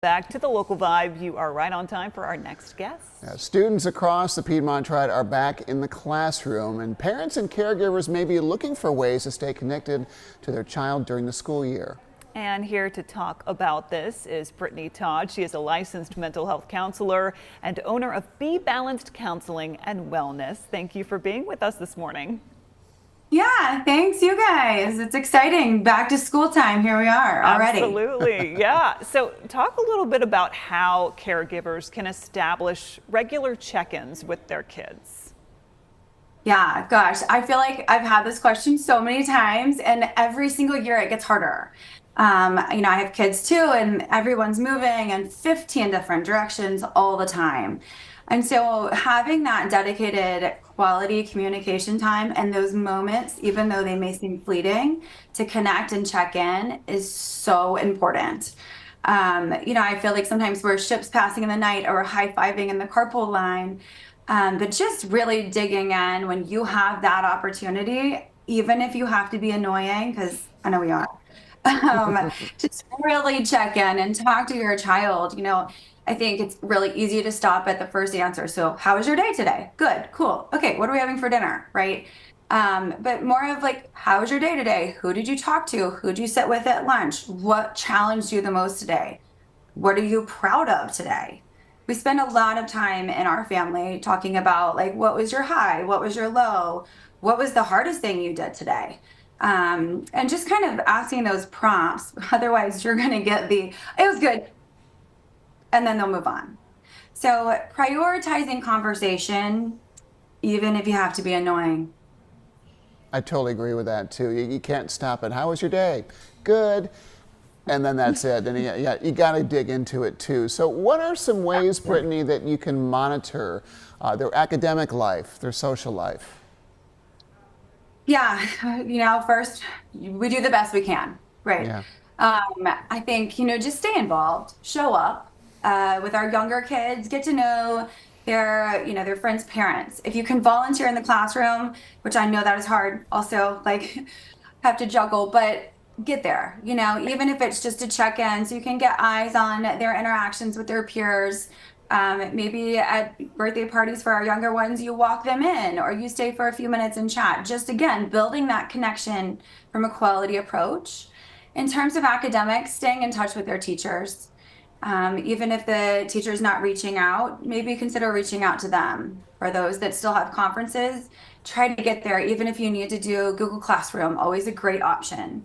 Back to the local vibe. You are right on time for our next guest. Students across the Piedmont Triad are back in the classroom, and parents and caregivers may be looking for ways to stay connected to their child during the school year. And here to talk about this is Brittany Todd. She is a licensed mental health counselor and owner of Be Balanced Counseling and Wellness. Thank you for being with us this morning. Yeah, thanks you guys. It's exciting. Back to school time. Here we are already. Absolutely. Yeah. So talk a little bit about how caregivers can establish regular check-ins with their kids. Yeah, gosh, I feel like I've had this question so many times, and every single year it gets harder. I have kids too, and everyone's moving in 15 different directions all the time. And so having that dedicated quality communication time and those moments, even though they may seem fleeting, to connect and check in is so important. I feel like sometimes we're ships passing in the night or high-fiving in the carpool line, but just really digging in when you have that opportunity, even if you have to be annoying, because I know we are. Just really check in and talk to your child. I think it's really easy to stop at the first answer. So how was your day today? Good, cool. Okay, what are we having for dinner, right? But more of like, how was your day today? Who did you talk to? Who did you sit with at lunch? What challenged you the most today? What are you proud of today? We spend a lot of time in our family talking about like, what was your high? What was your low? What was the hardest thing you did today? And just kind of asking those prompts. Otherwise, you're going to get it was good. And then they'll move on. So prioritizing conversation, even if you have to be annoying. I totally agree with that too. You can't stop it. How was your day? Good. And then that's it. And you got to dig into it too. So what are some ways, Brittany, that you can monitor their academic life, their social life? Yeah, first we do the best we can, right? Yeah. I think, just stay involved, show up with our younger kids, get to know their friends' parents. If you can volunteer in the classroom, which I know that is hard, also have to juggle, but get there, even if it's just to check in so you can get eyes on their interactions with their peers. Maybe at birthday parties for our younger ones, you walk them in or you stay for a few minutes and chat. Just again, building that connection from a quality approach. In terms of academics, staying in touch with their teachers. Even if the teacher's not reaching out, maybe consider reaching out to them. For those that still have conferences, try to get there, even if you need to do Google Classroom, always a great option.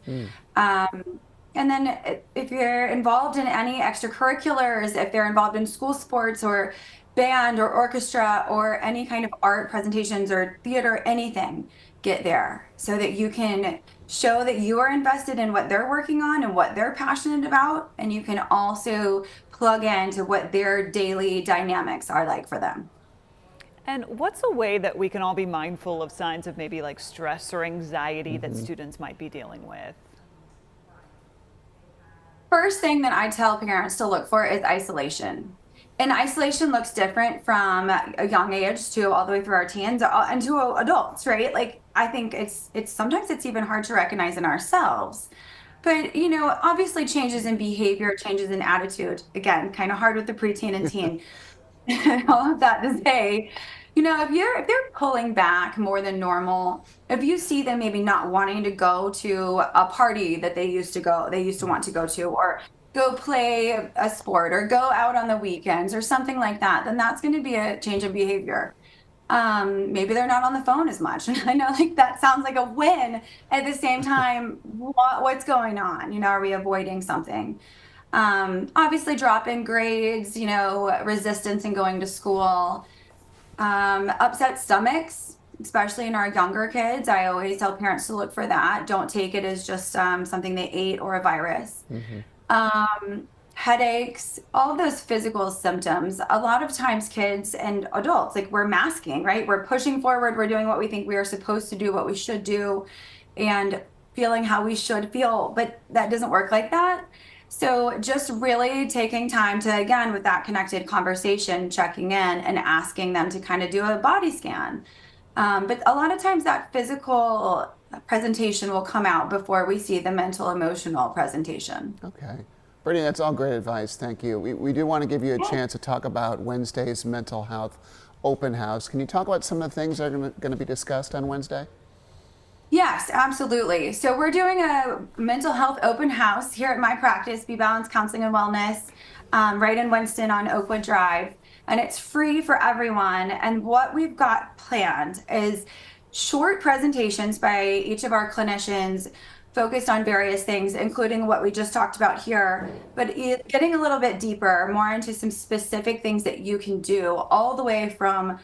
And then if you're involved in any extracurriculars, if they're involved in school sports or band or orchestra or any kind of art presentations or theater, anything, get there so that you can show that you are invested in what they're working on and what they're passionate about. And you can also plug into what their daily dynamics are like for them. And what's a way that we can all be mindful of signs of maybe like stress or anxiety that students might be dealing with? First thing that I tell parents to look for is isolation. And isolation looks different from a young age to all the way through our teens and to adults, right? Like, I think it's sometimes it's even hard to recognize in ourselves. But, obviously changes in behavior, changes in attitude, again, kind of hard with the preteen and teen. All of that to say, if they're pulling back more than normal, if you see them maybe not wanting to go to a party that they used to want to go to, or go play a sport or go out on the weekends or something like that, then that's going to be a change in behavior. Maybe they're not on the phone as much. And I know that sounds like a win. At the same time, what's going on? Are we avoiding something? Obviously dropping grades, resistance in going to school, upset stomachs, especially in our younger kids. I always tell parents to look for that. Don't take it as just something they ate or a virus. Headaches, all of those physical symptoms. A lot of times kids and adults, we're masking, right? We're pushing forward. We're doing what we think we are supposed to do, what we should do, and feeling how we should feel. But that doesn't work like that. So just really taking time to, again, with that connected conversation, checking in and asking them to kind of do a body scan. But a lot of times that physical presentation will come out before we see the mental emotional presentation. Okay. Brittany, that's all great advice. Thank you. We do want to give you a chance to talk about Wednesday's mental health open house. Can you talk about some of the things that are going to be discussed on Wednesday? Yes, absolutely. So we're doing a mental health open house here at my practice, Be Balanced Counseling and Wellness, right in Winston on Oakwood Drive. And it's free for everyone. And what we've got planned is short presentations by each of our clinicians focused on various things, including what we just talked about here, but getting a little bit deeper, more into some specific things that you can do, all the way from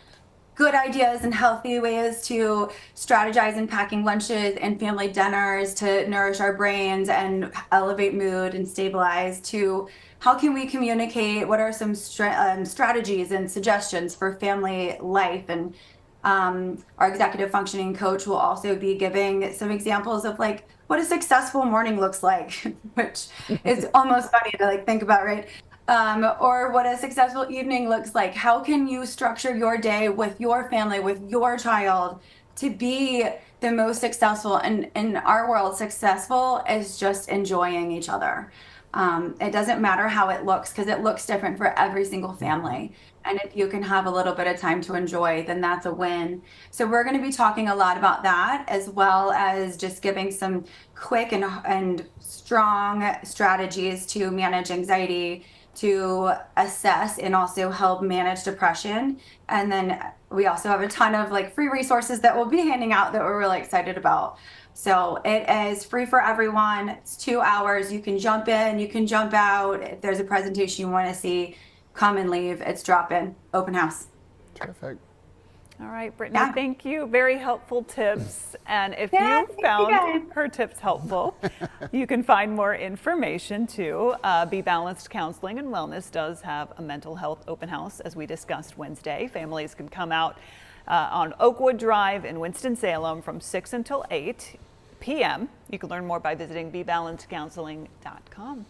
good ideas and healthy ways to strategize in packing lunches and family dinners to nourish our brains and elevate mood and stabilize, to how can we communicate, what are some strategies and suggestions for family life. And our executive functioning coach will also be giving some examples of like what a successful morning looks like, which is almost funny to like think about, right? Or what a successful evening looks like. How can you structure your day with your family, with your child, to be the most successful? And in our world, successful is just enjoying each other. It doesn't matter how it looks, because it looks different for every single family. And if you can have a little bit of time to enjoy, then that's a win. So we're going to be talking a lot about that, as well as just giving some quick and strong strategies to manage anxiety, to assess and also help manage depression. And then we also have a ton of like free resources that we'll be handing out that we're really excited about. So it is free for everyone. It's 2 hours. You can jump in, you can jump out. If there's a presentation you want to see, come and leave. It's drop-in, open house. Terrific. All right, Brittany, thank you. Very helpful tips. And if you you found her tips helpful, you can find more information too. Be Balanced Counseling and Wellness does have a mental health open house, as we discussed Wednesday. Families can come out on Oakwood Drive in Winston-Salem from 6 until 8 p.m. You can learn more by visiting BeBalancedCounseling.com.